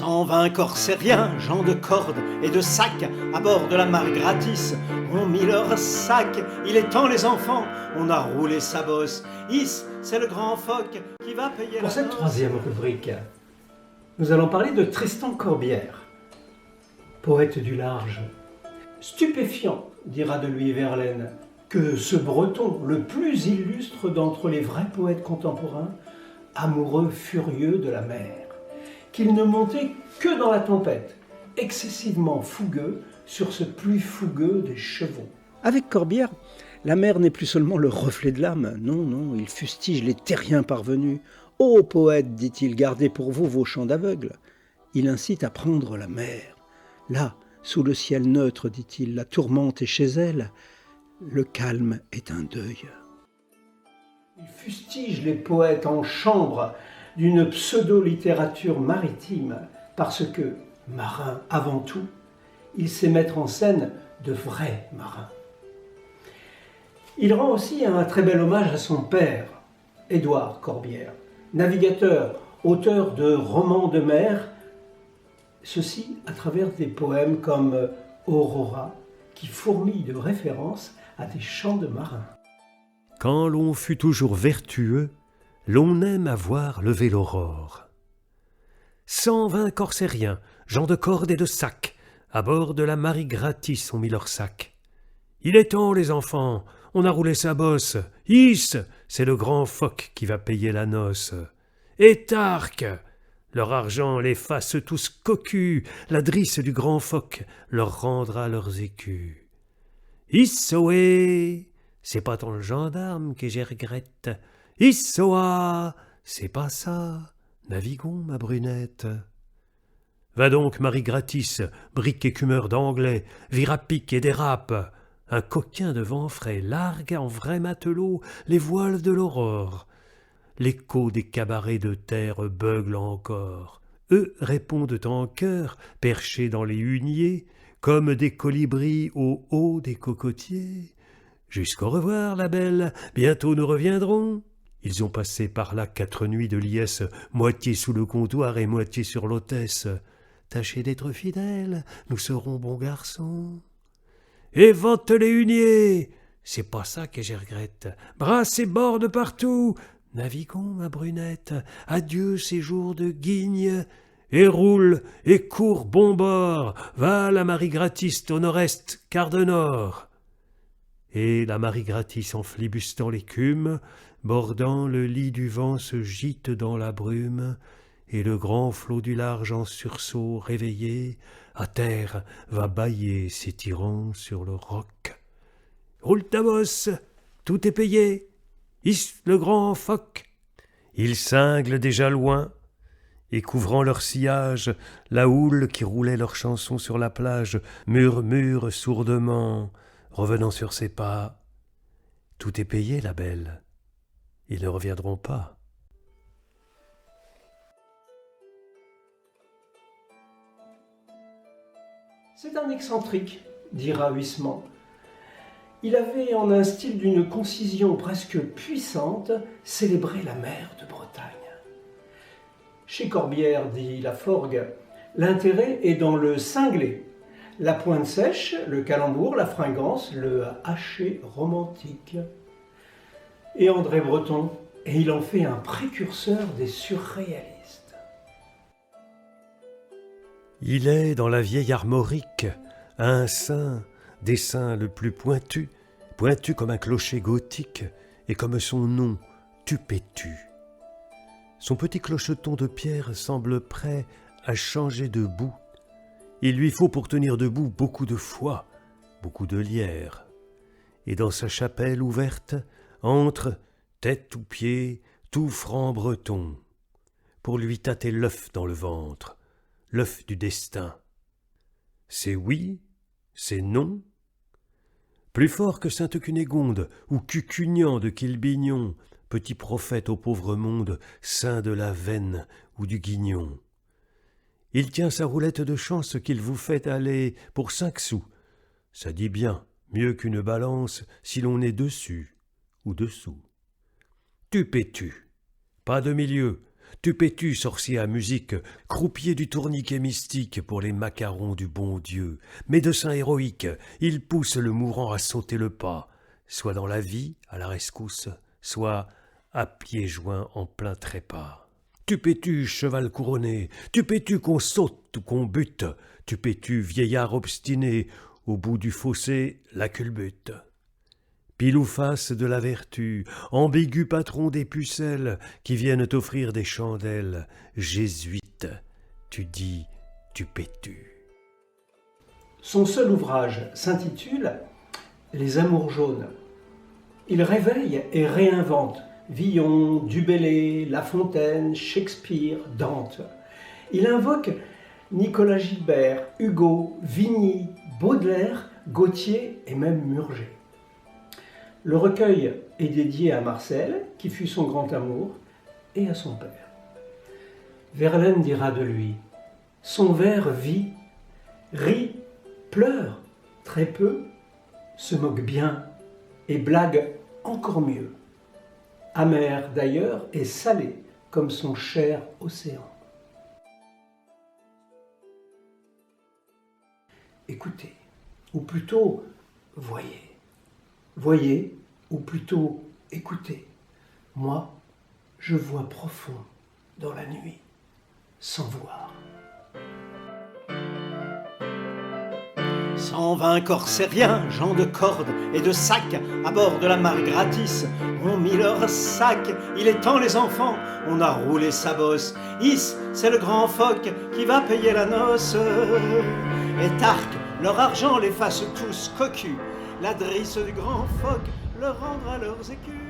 120 corsairiens, gens de cordes et de sacs, à bord de la mare gratis, ont mis leur sac. Il est temps les enfants, on a roulé sa bosse. Is, c'est le grand phoque qui va payer. Pour cette troisième rubrique, nous allons parler de Tristan Corbière, poète du large. Stupéfiant, dira de lui Verlaine, que ce Breton, le plus illustre d'entre les vrais poètes contemporains, amoureux furieux de la mer, qu'il ne montait que dans la tempête, excessivement fougueux sur ce plus fougueux des chevaux. Avec Corbière, la mer n'est plus seulement le reflet de l'âme, non, il fustige les terriens parvenus. « Ô poète, dit-il, gardez pour vous vos chants d'aveugle. » Il incite à prendre la mer. Là, sous le ciel neutre, dit-il, la tourmente est chez elle, le calme est un deuil. Il fustige les poètes en chambre d'une pseudo-littérature maritime, parce que, marin avant tout, il sait mettre en scène de vrais marins. Il rend aussi un très bel hommage à son père, Édouard Corbière, navigateur, auteur de romans de mer, ceci à travers des poèmes comme Aurora, qui fourmille de références à des chants de marins. Quand l'on fut toujours vertueux, l'on aime à voir lever l'aurore. 120 corsairiens, gens de cordes et de sacs, à bord de la Marie gratis ont mis leur sac. Il est temps, les enfants, on a roulé sa bosse. Is, c'est le grand phoque qui va payer la noce. Et Tarque, leur argent les fasse tous cocus, la drisse du grand phoque leur rendra leurs écus. Issoé, c'est pas ton gendarme que j'ai regrette. Issoa, c'est pas ça, naviguons ma brunette. Va donc, Marie gratis, brique écumeur d'anglais, vire à pic et dérape. Un coquin de vent frais largue en vrai matelot les voiles de l'aurore. L'écho des cabarets de terre beugle encore. Eux répondent en chœur, perchés dans les huniers, comme des colibris au haut des cocotiers. Jusqu'au revoir, la belle, bientôt nous reviendrons. Ils ont passé par là 4 nuits de liesse, moitié sous le comptoir et moitié sur l'hôtesse. Tâchez d'être fidèles, nous serons bons garçons. Et vente les huniers, c'est pas ça que je regrette. Brasse et borde partout, naviguons ma brunette, adieu ces jours de guigne. Et roule, et cours bon bord, va la Marie gratis au nord-est, quart de nord. Et la Marie gratis en flibustant l'écume, bordant le lit du vent se gîte dans la brume, et le grand flot du large en sursaut réveillé, à terre va bâiller s'étirant sur le roc. Roule ta bosse, tout est payé, hisse le grand phoque. Il cingle déjà loin, et couvrant leur sillage, la houle qui roulait leurs chansons sur la plage murmure sourdement, revenant sur ses pas. Tout est payé, la belle, ils ne reviendront pas. C'est un excentrique, dira Huysmans. Il avait, en un style d'une concision presque puissante, célébré la mer de Bretagne. Chez Corbière, dit Laforgue, l'intérêt est dans le cinglé, la pointe sèche, le calembour, la fringance, le haché romantique. Et André Breton, et il en fait un précurseur des surréalistes. Il est dans la vieille armorique un saint, des saints le plus pointu, pointu comme un clocher gothique, et comme son nom, Tupétu. Son petit clocheton de pierre semble prêt à changer de bout. Il lui faut pour tenir debout beaucoup de foi, beaucoup de lierre. Et dans sa chapelle ouverte entre, tête ou pied, tout franc breton, pour lui tâter l'œuf dans le ventre, l'œuf du destin. C'est oui, c'est non. Plus fort que Sainte-Cunégonde ou Cucugnan de Quilbignon, petit prophète au pauvre monde, saint de la veine ou du guignon. Il tient sa roulette de chance qu'il vous fait aller pour 5 sous. Ça dit bien, mieux qu'une balance si l'on est dessus ou dessous. Tupétu, pas de milieu, Tupétu, sorcier à musique, croupier du tourniquet mystique pour les macarons du bon Dieu, médecin héroïque, il pousse le mourant à sauter le pas, soit dans la vie, à la rescousse, soit à pieds joints en plein trépas. Tupétu, cheval couronné, tupétu qu'on saute ou qu'on bute, tupétu, vieillard obstiné, au bout du fossé, la culbute. Pile ou face de la vertu, ambigu patron des pucelles qui viennent t'offrir des chandelles, jésuite, tu dis tupétu. Son seul ouvrage s'intitule « Les Amours jaunes ». Il réveille et réinvente Villon, Du Bellay, La Fontaine, Shakespeare, Dante. Il invoque Nicolas Gilbert, Hugo, Vigny, Baudelaire, Gautier et même Murger. Le recueil est dédié à Marcel, qui fut son grand amour, et à son père. Verlaine dira de lui « Son vers vit, rit, pleure très peu, se moque bien et blague encore mieux. Amer d'ailleurs et salé comme son cher océan. » Écoutez, ou plutôt voyez. Voyez, ou plutôt écoutez. Moi, je vois profond dans la nuit, sans voir. 120 corsairiens, gens de cordes et de sacs, à bord de la mare gratis, ont mis leur sac. Il est temps les enfants, on a roulé sa bosse. Is, c'est le grand phoque qui va payer la noce. Et Tarque, leur argent les fasse tous cocus. La drisse du grand phoque leur rendra leurs écus.